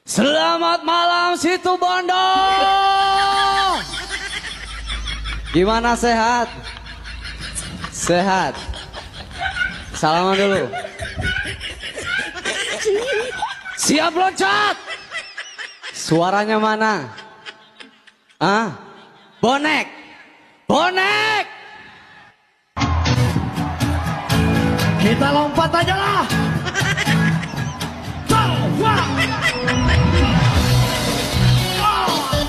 Selamat malam Situ Bondo. Gimana, sehat? Sehat. Salaman dulu. Siap loncat. Suaranya mana? Ah, bonek. Bonek. Kita lompat aja lah. Go, wow.